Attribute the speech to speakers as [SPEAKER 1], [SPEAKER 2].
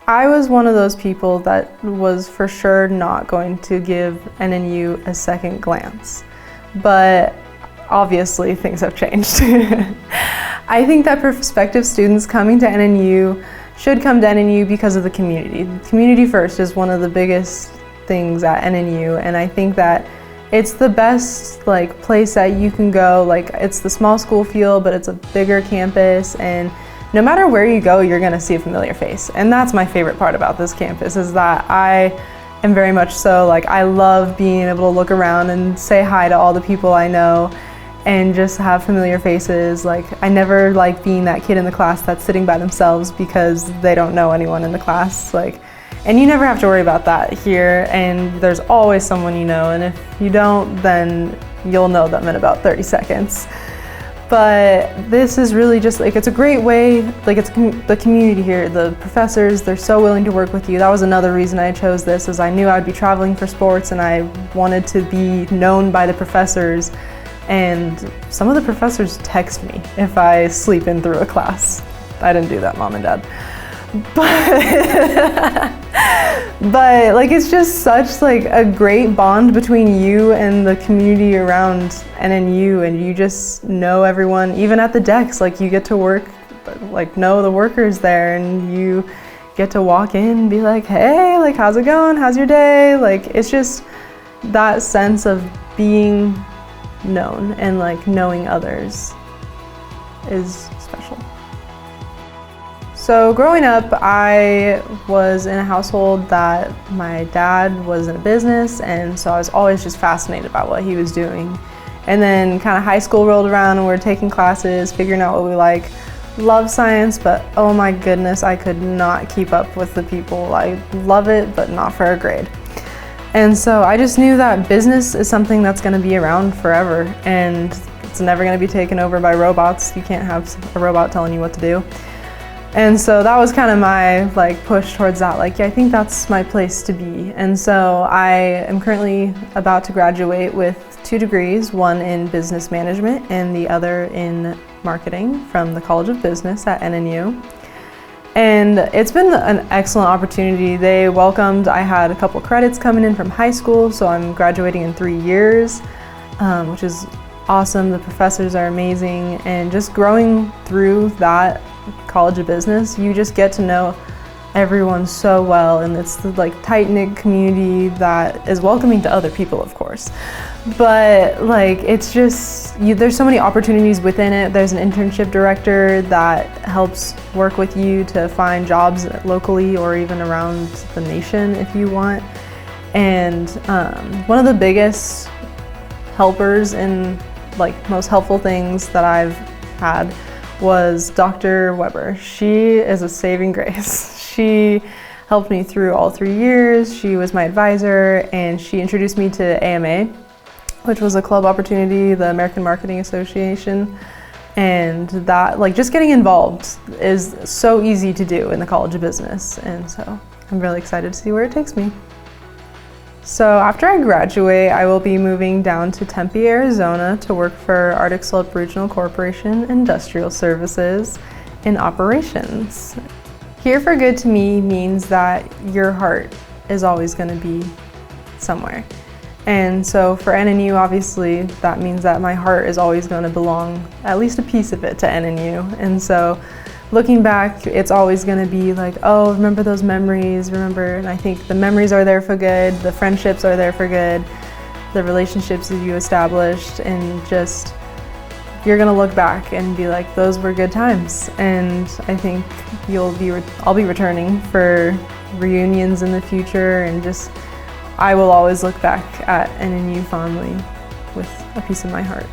[SPEAKER 1] I was one of those people that was for sure not going to give NNU a second glance, but obviously things have changed. I think that prospective students coming to NNU should come to NNU because of the community. Community first is one of the biggest things at NNU, and I think that it's the best place that you can go. It's the small school feel, but it's a bigger campus, and no matter where you go, you're gonna see a familiar face. And that's my favorite part about this campus, is that I am very much so, I love being able to look around and say hi to all the people I know and just have familiar faces. I never like being that kid in the class that's sitting by themselves because they don't know anyone in the class. And you never have to worry about that here, and there's always someone you know, and if you don't, then you'll know them in about 30 seconds. But this is really just it's a great way, it's the community here, the professors, they're so willing to work with you. That was another reason I chose this, is I knew I'd be traveling for sports and I wanted to be known by the professors. And some of the professors text me if I sleep in through a class. I didn't do that, Mom and Dad. But it's just such a great bond between you and the community around NNU, and you just know everyone, even at the decks. You get to work, know the workers there, and you get to walk in and be like, hey, how's it going? How's your day? It's just that sense of being known and knowing others is special. So growing up, I was in a household that my dad was in a business, and so I was always just fascinated by what he was doing. And then kind of high school rolled around and we're taking classes, figuring out what we like. Love science, but oh my goodness, I could not keep up with the people. I love it, but not for a grade. And so I just knew that business is something that's going to be around forever, and it's never going to be taken over by robots. You can't have a robot telling you what to do. And so that was kind of my push towards that, I think that's my place to be. And so I am currently about to graduate with 2 degrees, one in business management and the other in marketing from the College of Business at NNU. And it's been an excellent opportunity. They welcomed, I had a couple credits coming in from high school, so I'm graduating in 3 years, which is awesome. The professors are amazing, and just growing through that College of Business, you just get to know everyone so well, and it's the tight-knit community that is welcoming to other people, of course. But it's just, there's so many opportunities within it. There's an internship director that helps work with you to find jobs locally or even around the nation if you want. And one of the biggest helpers and most helpful things that I've had was Dr. Weber. She is a saving grace. She helped me through all 3 years. She was my advisor, and she introduced me to AMA, which was a club opportunity, the American Marketing Association. And that, just getting involved is so easy to do in the College of Business. And so I'm really excited to see where it takes me. So after I graduate, I will be moving down to Tempe, Arizona to work for Arctic Slope Regional Corporation Industrial Services in operations. Here for good to me means that your heart is always going to be somewhere. And so for NNU, obviously, that means that my heart is always going to belong, at least a piece of it, to NNU. And so looking back, it's always going to be oh, remember those memories, remember, and I think the memories are there for good, the friendships are there for good, the relationships that you established, and just, you're going to look back and be those were good times. And I think I'll be returning for reunions in the future, and just, I will always look back at NNU fondly with a piece of my heart.